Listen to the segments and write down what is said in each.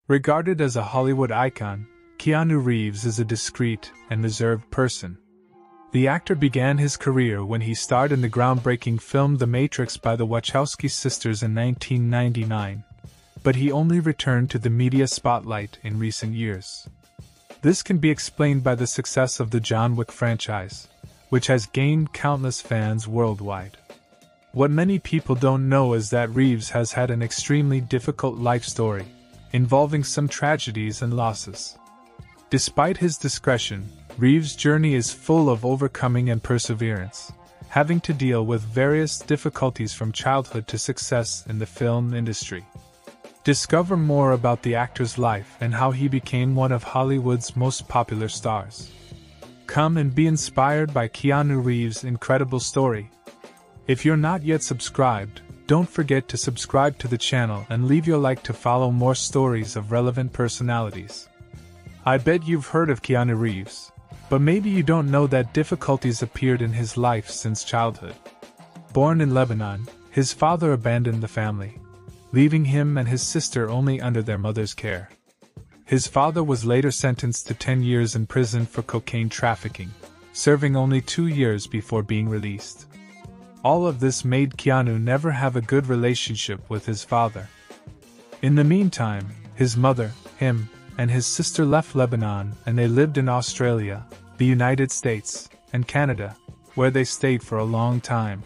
Regarded as a Hollywood icon, Keanu Reeves is a discreet and reserved person. The actor began his career when he starred in the groundbreaking film The Matrix by the Wachowski sisters in 1999, but he only returned to the media spotlight in recent years. This can be explained by the success of the John Wick franchise, which has gained countless fans worldwide. What many people don't know is that Reeves has had an extremely difficult life story, involving some tragedies and losses. Despite his discretion, Reeves' journey is full of overcoming and perseverance, having to deal with various difficulties from childhood to success in the film industry. Discover more about the actor's life and how he became one of Hollywood's most popular stars. Come and be inspired by Keanu Reeves' incredible story. If you're not yet subscribed, don't forget to subscribe to the channel and leave your like to follow more stories of relevant personalities. I bet you've heard of Keanu Reeves, but maybe you don't know that difficulties appeared in his life since childhood. Born in Lebanon, his father abandoned the family, leaving him and his sister only under their mother's care. His father was later sentenced to 10 years in prison for cocaine trafficking, serving only 2 years before being released. All of this made Keanu never have a good relationship with his father. In the meantime, his mother, him, and his sister left Lebanon and they lived in Australia, the United States, and Canada, where they stayed for a long time.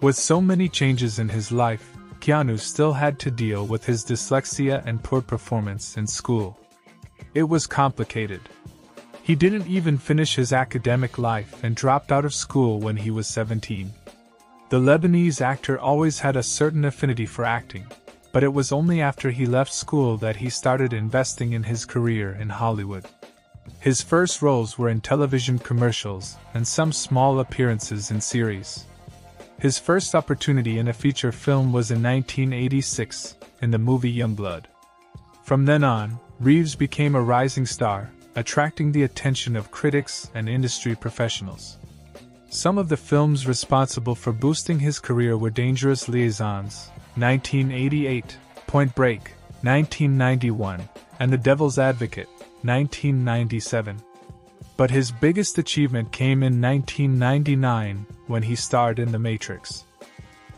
With so many changes in his life, Keanu still had to deal with his dyslexia and poor performance in school. It was complicated. He didn't even finish his academic life and dropped out of school when he was 17. The Lebanese actor always had a certain affinity for acting, but it was only after he left school that he started investing in his career in Hollywood. His first roles were in television commercials and some small appearances in series. His first opportunity in a feature film was in 1986, in the movie Youngblood. From then on, Reeves became a rising star, attracting the attention of critics and industry professionals. Some of the films responsible for boosting his career were Dangerous Liaisons, 1988, Point Break, 1991, and The Devil's Advocate, 1997. But his biggest achievement came in 1999 when he starred in The Matrix.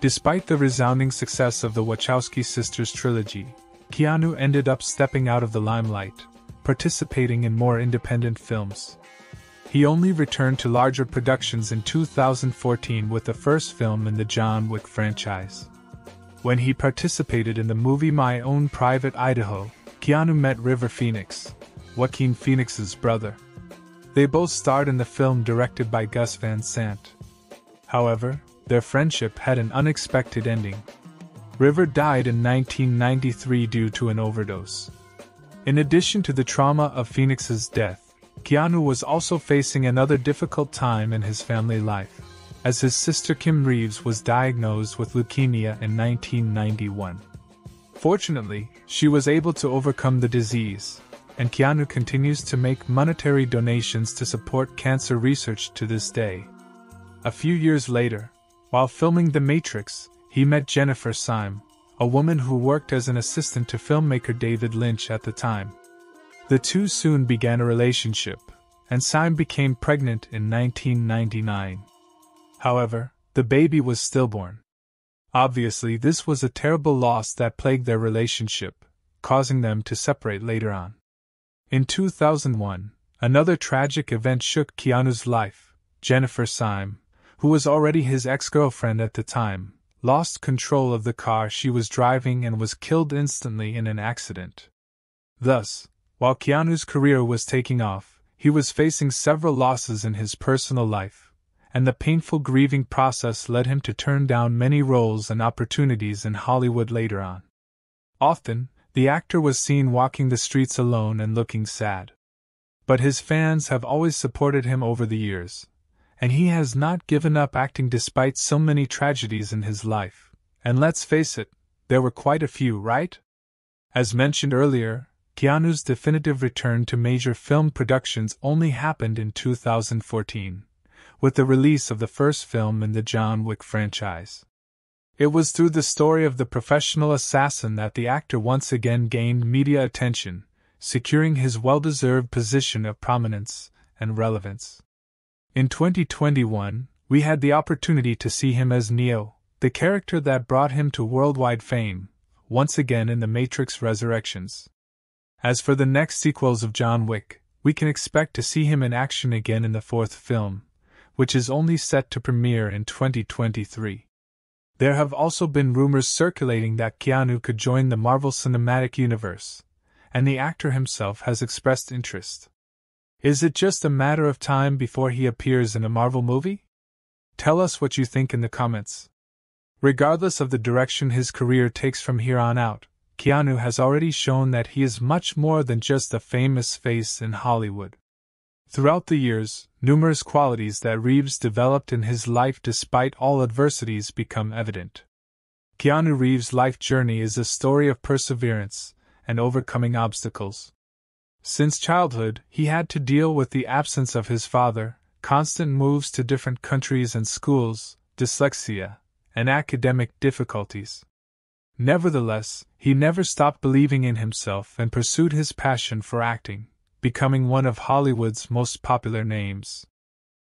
Despite the resounding success of the Wachowski sisters trilogy, Keanu ended up stepping out of the limelight, participating in more independent films. He only returned to larger productions in 2014 with the first film in the John Wick franchise. When he participated in the movie My Own Private Idaho, Keanu met River Phoenix, Joaquin Phoenix's brother. They both starred in the film directed by Gus Van Sant. However, their friendship had an unexpected ending. River died in 1993 due to an overdose. In addition to the trauma of Phoenix's death, Keanu was also facing another difficult time in his family life, as his sister Kim Reeves was diagnosed with leukemia in 1991. Fortunately, she was able to overcome the disease, and Keanu continues to make monetary donations to support cancer research to this day. A few years later, while filming The Matrix, he met Jennifer Syme, a woman who worked as an assistant to filmmaker David Lynch at the time. The two soon began a relationship, and Syme became pregnant in 1999. However, the baby was stillborn. Obviously, this was a terrible loss that plagued their relationship, causing them to separate later on. In 2001, another tragic event shook Keanu's life. Jennifer Syme, who was already his ex-girlfriend at the time, lost control of the car she was driving and was killed instantly in an accident. Thus, while Keanu's career was taking off, he was facing several losses in his personal life, and the painful grieving process led him to turn down many roles and opportunities in Hollywood later on. Often, the actor was seen walking the streets alone and looking sad. But his fans have always supported him over the years, and he has not given up acting despite so many tragedies in his life. And let's face it, there were quite a few, right? As mentioned earlier, Keanu's definitive return to major film productions only happened in 2014, with the release of the first film in the John Wick franchise. It was through the story of the professional assassin that the actor once again gained media attention, securing his well-deserved position of prominence and relevance. In 2021, we had the opportunity to see him as Neo, the character that brought him to worldwide fame, once again in The Matrix Resurrections. As for the next sequels of John Wick, we can expect to see him in action again in the fourth film, which is only set to premiere in 2023. There have also been rumors circulating that Keanu could join the Marvel Cinematic Universe, and the actor himself has expressed interest. Is it just a matter of time before he appears in a Marvel movie? Tell us what you think in the comments. Regardless of the direction his career takes from here on out, Keanu has already shown that he is much more than just a famous face in Hollywood. Throughout the years, numerous qualities that Reeves developed in his life despite all adversities become evident. Keanu Reeves' life journey is a story of perseverance and overcoming obstacles. Since childhood, he had to deal with the absence of his father, constant moves to different countries and schools, dyslexia, and academic difficulties. Nevertheless, he never stopped believing in himself and pursued his passion for acting, becoming one of Hollywood's most popular names.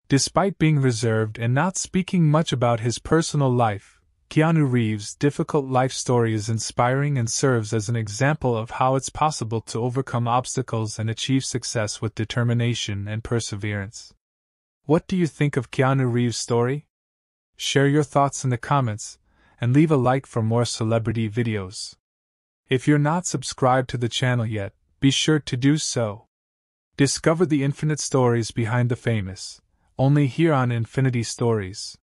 Despite being reserved and not speaking much about his personal life, Keanu Reeves' difficult life story is inspiring and serves as an example of how it's possible to overcome obstacles and achieve success with determination and perseverance. What do you think of Keanu Reeves' story? Share your thoughts in the comments, and leave a like for more celebrity videos. If you're not subscribed to the channel yet, be sure to do so. Discover the infinite stories behind the famous, only here on Infinity Stories.